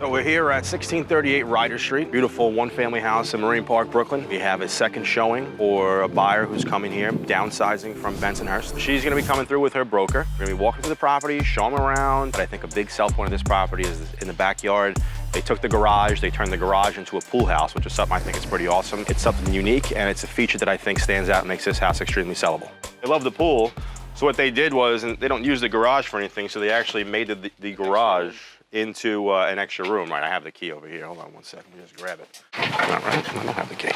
So we're here at 1638 Ryder Street, beautiful one-family house in Marine Park, Brooklyn. We have a second showing for a buyer who's coming here, downsizing from Bensonhurst. She's gonna be coming through with her broker. We're gonna be walking through the property, show them around. But I think a big sell point of this property is in the backyard. They took the garage, they turned the garage into a pool house, which is something I think is pretty awesome. It's something unique, and it's a feature that I think stands out and makes this house extremely sellable. They love the pool, so what they did was, and they don't use the garage for anything, so they actually made the garage into an extra room. Right, I have the key over here. Hold on one second, let me just grab it. Not right, I don't have the key.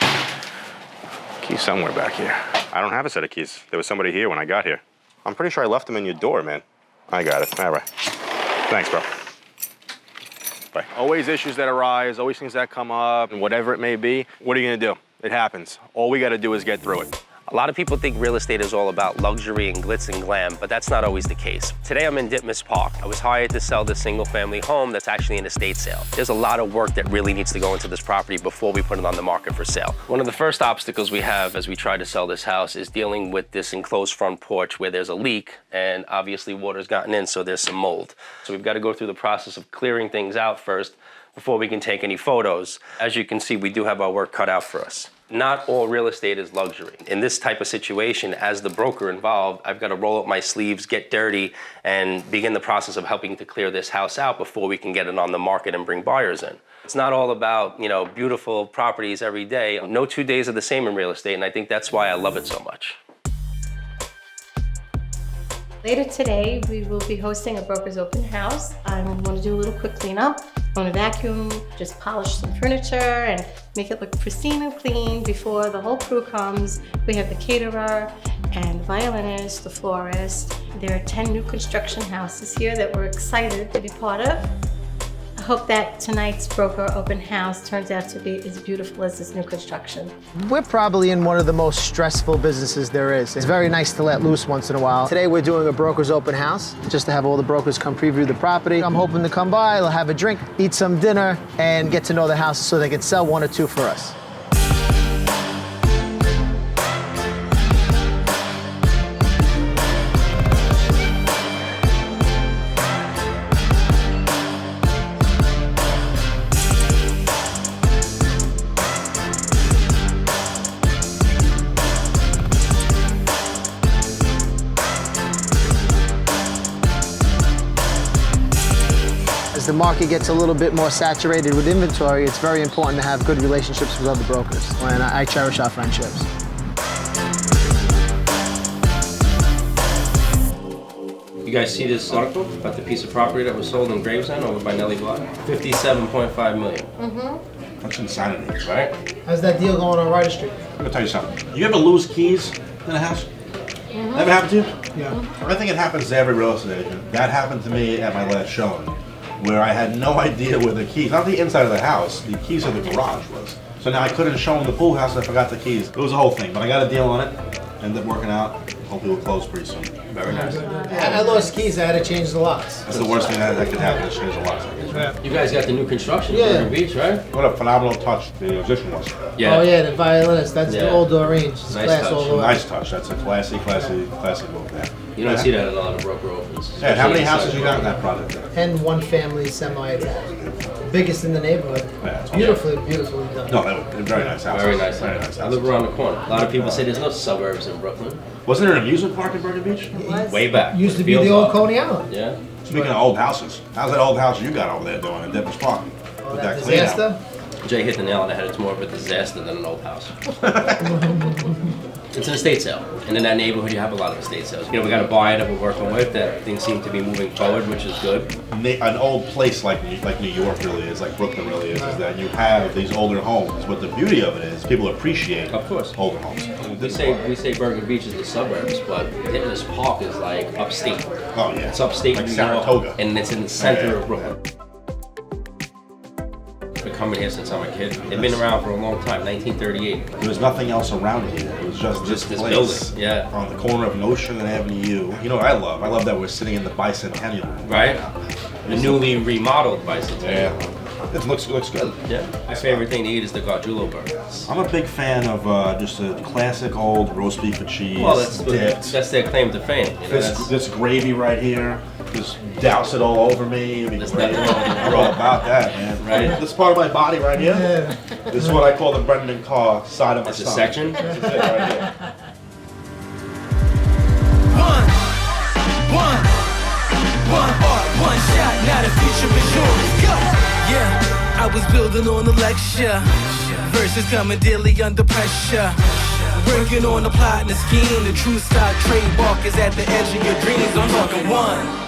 Key's somewhere back here. I don't have a set of keys. There was somebody here when I got here. I'm pretty sure I left them in your door, man. I got it, all right. Thanks, bro. Bye. Always issues that arise, always things that come up, and whatever it may be, what are you gonna do? It happens. All we gotta do is get through it. A lot of people think real estate is all about luxury and glitz and glam, but that's not always the case. Today I'm in Ditmas Park. I was hired to sell this single family home that's actually an estate sale. There's a lot of work that really needs to go into this property before we put it on the market for sale. One of the first obstacles we have as we try to sell this house is dealing with this enclosed front porch where there's a leak and obviously water's gotten in, so there's some mold. So we've got to go through the process of clearing things out first before we can take any photos. As you can see, we do have our work cut out for us. Not all real estate is luxury. In this type of situation, as the broker involved, I've got to roll up my sleeves, get dirty, and begin the process of helping to clear this house out before we can get it on the market and bring buyers in. It's not all about, you know, beautiful properties every day. No 2 days are the same in real estate, and I think that's why I love it so much. Later today, we will be hosting a broker's open house. I want to do a little quick cleanup. I want to vacuum, just polish some furniture and make it look pristine and clean before the whole crew comes. We have the caterer and the violinist, the florist. There are 10 new construction houses here that we're excited to be part of. I hope that tonight's broker open house turns out to be as beautiful as this new construction. We're probably in one of the most stressful businesses there is. It's very nice to let loose once in a while. Today we're doing a broker's open house, just to have all the brokers come preview the property. I'm hoping to come by, they'll have a drink, eat some dinner, and get to know the house so they can sell one or two for us. As the market gets a little bit more saturated with inventory, it's very important to have good relationships with other brokers, and I cherish our friendships. You guys see this article about the piece of property that was sold in Gravesend over by Nellie Block? $57.5 million. Mm-hmm. That's insanity. Right? How's that deal going on Ryder Street? Let me tell you something. You ever lose keys in a house? Mm-hmm. Ever happened to you? Yeah. I think it happens to every real estate agent. That happened to me at my last showing, where I had no idea where the keys, not the inside of the house, the keys of the garage was. So now I couldn't show them the pool house and I forgot the keys. It was a whole thing, but I got a deal on it. Ended up working out. Hopefully we'll close pretty soon. Very nice. I lost keys, I had to change the locks. That's the worst thing that could happen, is change the locks. You guys got the new construction in Yeah. Bergen Beach, right? What a phenomenal touch the musician was. Yeah. Oh yeah, the violinist, that's Yeah. the old Doreen. She's Nice class touch. all the way. Nice touch. That's a classy move there. You don't see that in a lot of broker opens. Yeah, how many especially houses inside you got in broker. that project? And one family semi-attached. Biggest in the neighborhood. Yeah, it's Beautifully done. No, they were very nice houses. Very nice. Very nice I live houses. around the corner. A lot of people say there's no suburbs in Brooklyn. Wasn't there an amusement park in Bergen Beach? Way back. Used to be Fields the old off. Coney Island. Yeah. Speaking of old houses, how's that old house you got over there doing in Ditmas Park? Oh, With that clean out? disaster? Jay hit the nail on the head. It's more of a disaster than an old house. It's an estate sale. And in that neighborhood, you have a lot of estate sales. You know, we got a buyer that we're working with that things seem to be moving forward, which is good. An old place like New York really is, like Brooklyn really is that you have these older homes. But the beauty of it is people appreciate Of course. older homes. We say Bergen Beach is the suburbs, but Ditmas Park is like upstate. Oh yeah, It's upstate like New York, Saratoga. and it's in the center Yeah. of Brooklyn. Been coming here since I'm a kid. They've been around for a long time, 1938. There was nothing else around here. It was just Just this place building, yeah. on the corner of Notion and Avenue. You know what I love? I love that we're sitting in the bicentennial. Right? The newly remodeled bicentennial. Yeah. It looks good. Yeah. My favorite thing to eat is the Gargiulo burgers. I'm a big fan of just a classic old roast beef and cheese. Well, dipped. that's their claim to fame. You know, This gravy right here, just douse it all over me. We're all about that, man. Right. This part of my body right here. This is what I call the Brendan Carr side of my It's a stomach. section. This is it right here. One shot, now the future is yours. Go! Yeah, I was building on the lecture. Verses coming daily under pressure. Working on the plot and the scheme. The true stock trademark is at the edge of your dreams. I'm talking one.